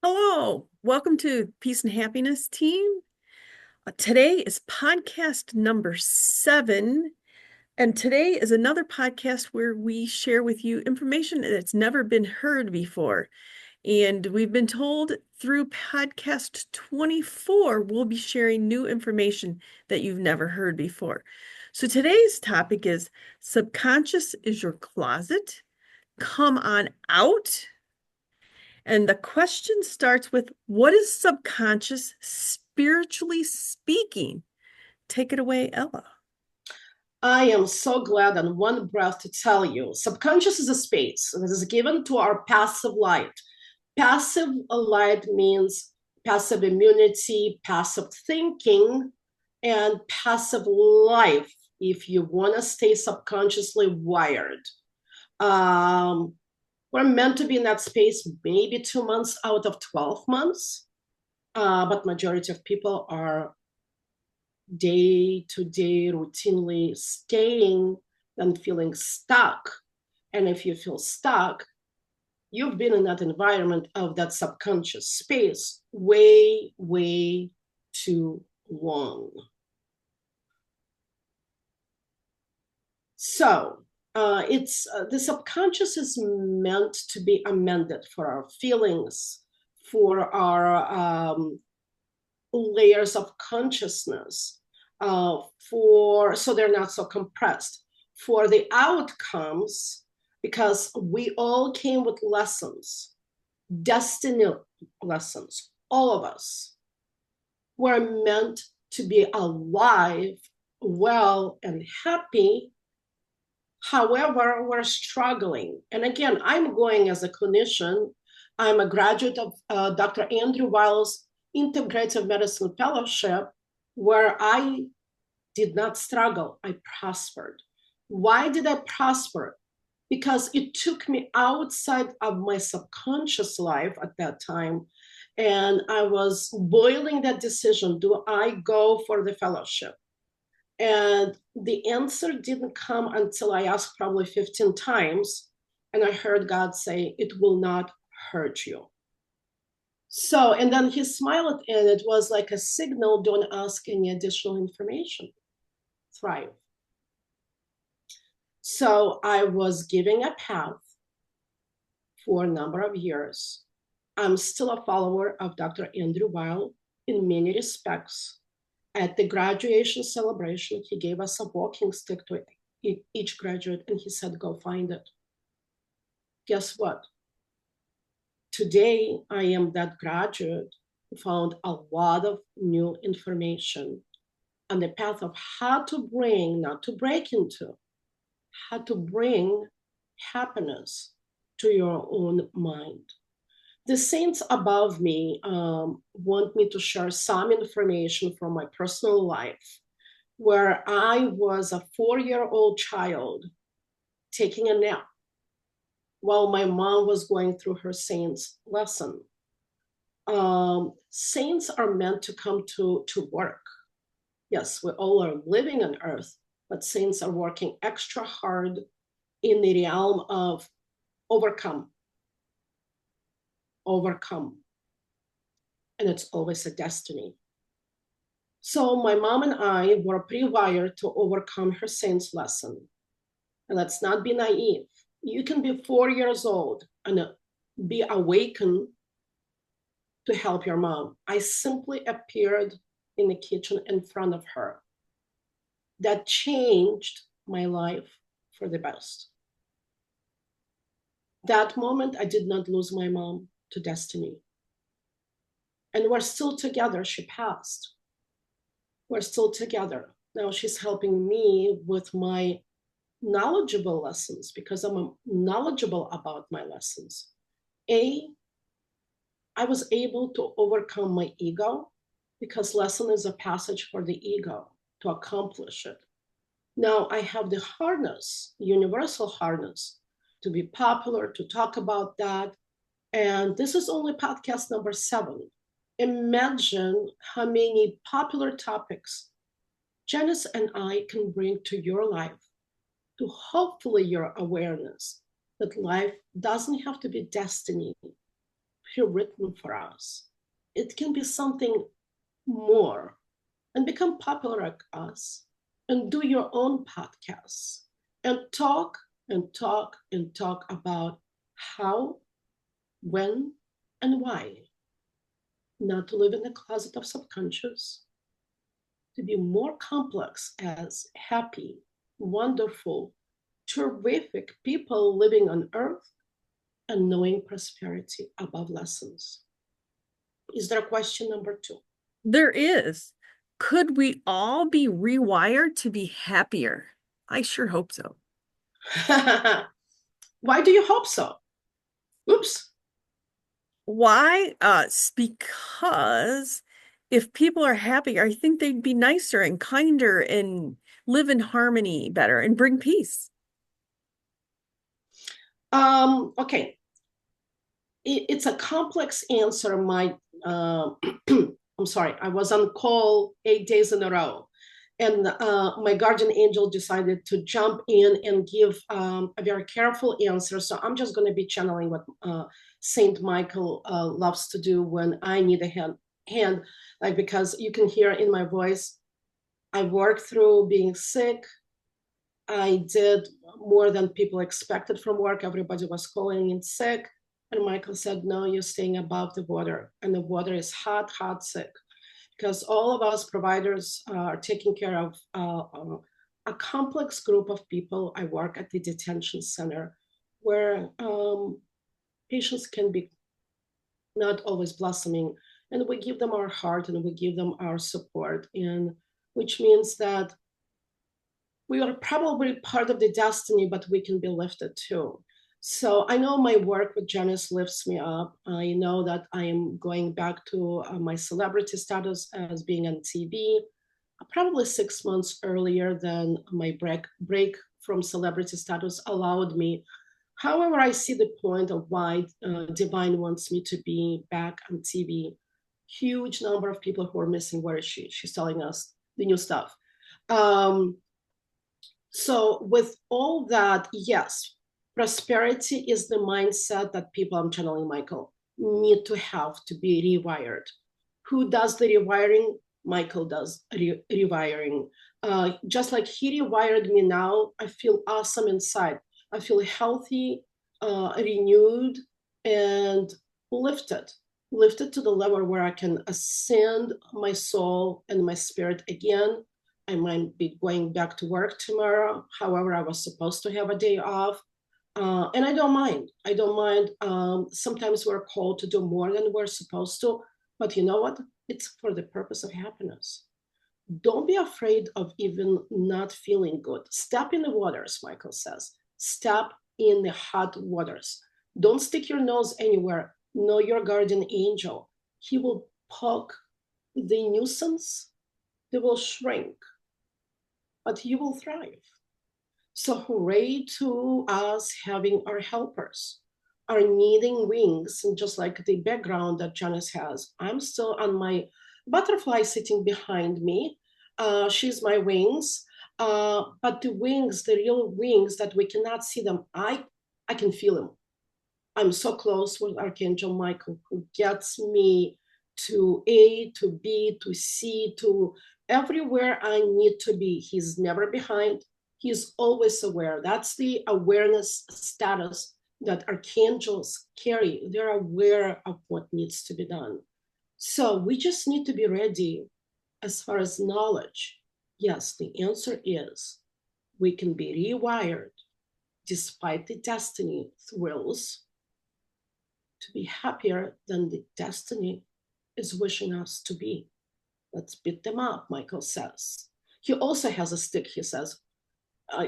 Hello, welcome to Peace and Happiness team. Today is podcast number 7, and today is another podcast where we share with you information that's never been heard before. And we've been told through podcast 24, we'll be sharing new information that you've never heard before. So today's topic is subconscious is your closet. Come on out. And the question starts with, what is subconscious spiritually speaking? Take it away, Ella. I am so glad on one breath to tell you, subconscious is a space that is given to our passive light. Passive light means passive immunity, passive thinking, and passive life if you want to stay subconsciously wired. We're meant to be in that space maybe 2 months out of 12 months, but majority of people are day to day routinely staying and feeling stuck. And if you feel stuck, you've been in that environment of that subconscious space way, way too long. So it's the subconscious is meant to be amended for our feelings, for our layers of consciousness, so they're not so compressed. For the outcomes, because we all came with lessons, destiny lessons, all of us were meant to be alive, well, and happy. However, we're struggling. And again, I'm going as a clinician. I'm a graduate of Dr. Andrew Weil's Integrative Medicine Fellowship, where I did not struggle, I prospered. Why did I prosper? Because it took me outside of my subconscious life at that time. And I was boiling that decision. Do I go for the fellowship? And the answer didn't come until I asked probably 15 times. And I heard God say, it will not hurt you. So, and then he smiled, and it was like a signal, don't ask any additional information. Thrive. So I was giving a path for a number of years. I'm still a follower of Dr. Andrew Weil in many respects. At the graduation celebration, he gave us a walking stick to each graduate, and he said, go find it. Guess what? Today, I am that graduate who found a lot of new information on the path of how to bring, not to break into, how to bring happiness to your own mind. The saints above me want me to share some information from my personal life, where I was a 4-year-old child taking a nap while my mom was going through her saints lesson. Saints are meant to come to work. Yes, we all are living on earth, but saints are working extra hard in the realm of overcome. And it's always a destiny. So my mom and I were pre-wired to overcome her saints lesson. And let's not be naive. You can be 4 years old and be awakened to help your mom. I simply appeared in the kitchen in front of her. That changed my life for the best. That moment, I did not lose my mom to destiny. And we're still together. She passed. We're still together. Now she's helping me with my knowledgeable lessons because I'm knowledgeable about my lessons. I was able to overcome my ego because lesson is a passage for the ego to accomplish it. Now I have the harness, universal harness, to be popular, to talk about that. And this is only podcast number 7. Imagine how many popular topics Janice and I can bring to your life, to hopefully your awareness that life doesn't have to be destiny. pre-written for us. It can be something more and become popular like us and do your own podcasts and talk and talk and talk about how, when, and why not to live in the closet of subconscious, to be more complex as happy, wonderful, terrific people living on earth and knowing prosperity above lessons. Is there a question number two? There is. Could we all be rewired to be happier? I sure hope so. Why do you hope so? Oops. Why? Because if people are happy, I think they'd be nicer and kinder and live in harmony better and bring peace. Okay. It's a complex answer. I'm sorry, I was on call 8 days in a row. And my guardian angel decided to jump in and give a very careful answer. So I'm just going to be channeling what Saint Michael loves to do when I need a hand, like, because you can hear in my voice, I worked through being sick. I did more than people expected from work. Everybody was calling in sick. And Michael said, no, you're staying above the water. And the water is hot, hot, sick. Because all of us providers are taking care of a complex group of people. I work at the detention center where patients can be not always blossoming. And we give them our heart and we give them our support. And which means that we are probably part of the destiny, but we can be lifted too. So I know my work with Janice lifts me up. I know that I am going back to my celebrity status as being on TV, probably 6 months earlier than my break from celebrity status allowed me. However, I see the point of why Divine wants me to be back on TV. Huge number of people who are missing. Where is she? She's telling us the new stuff. So with all that, yes, prosperity is the mindset that people, I'm channeling Michael, need to have to be rewired. Who does the rewiring? Michael does rewiring. Just like he rewired me now, I feel awesome inside. I feel healthy, renewed, and lifted to the level where I can ascend my soul and my spirit again. I might be going back to work tomorrow. However, I was supposed to have a day off. And I don't mind. I don't mind. Sometimes we're called to do more than we're supposed to. But you know what? It's for the purpose of happiness. Don't be afraid of even not feeling good. Step in the waters, Michael says. Step in the hot waters. Don't stick your nose anywhere. Know your guardian angel. He will poke the nuisance. They will shrink, but you will thrive. So hooray to us having our helpers, our needing wings, and just like the background that Janice has, I'm still on my butterfly sitting behind me. She's my wings, but the wings, the real wings that we cannot see them, I can feel them. I'm so close with Archangel Michael, who gets me to A, to B, to C, to everywhere I need to be. He's never behind. He's always aware. That's the awareness status that archangels carry. They're aware of what needs to be done. So we just need to be ready as far as knowledge. Yes, the answer is we can be rewired despite the destiny thrills to be happier than the destiny is wishing us to be. Let's beat them up, Michael says. He also has a stick, he says.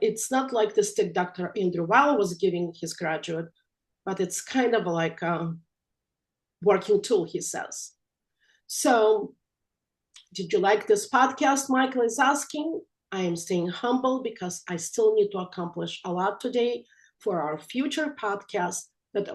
It's not like the stick Dr. Andrew Weil was giving his graduate, but it's kind of like a working tool, he says. So, did you like this podcast? Michael is asking. I am staying humble because I still need to accomplish a lot today for our future podcast that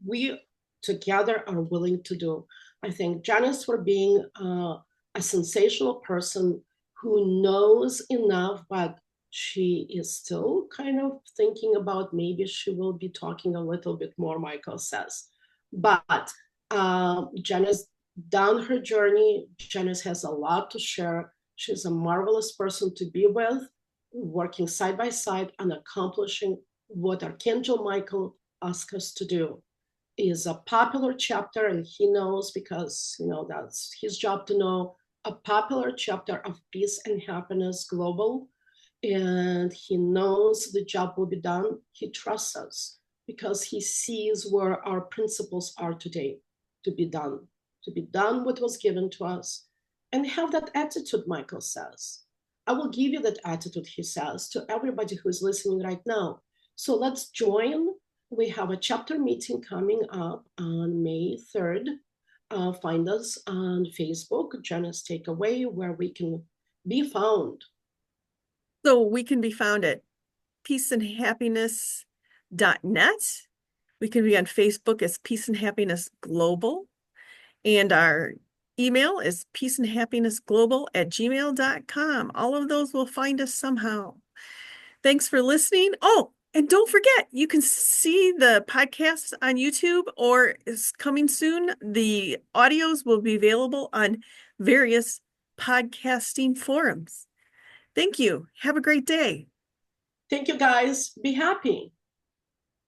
we together are willing to do. I thank Janice for being a sensational person who knows enough, but she is still kind of thinking about maybe she will be talking a little bit more, Michael says. But Janice done her journey. Janice has a lot to share. She's a marvelous person to be with, working side by side and accomplishing what Archangel Michael asked us to do. Is a popular chapter, and he knows because that's his job to know, a popular chapter of Peace and Happiness Global, and he knows the job will be done. He trusts us because he sees where our principles are today to be done what was given to us, and have that attitude. Michael says, I will give you that attitude, he says, to everybody who is listening right now. So let's join. We have a chapter meeting coming up on May 3rd. Find us on Facebook, Janice Takeaway, where we can be found. So we can be found at peaceandhappiness.net. We can be on Facebook as Peace and Happiness Global. And our email is peaceandhappinessglobal@gmail.com. All of those will find us somehow. Thanks for listening. Oh, and don't forget, you can see the podcasts on YouTube, or is coming soon. The audios will be available on various podcasting forums. Thank you. Have a great day. Thank you, guys. Be happy.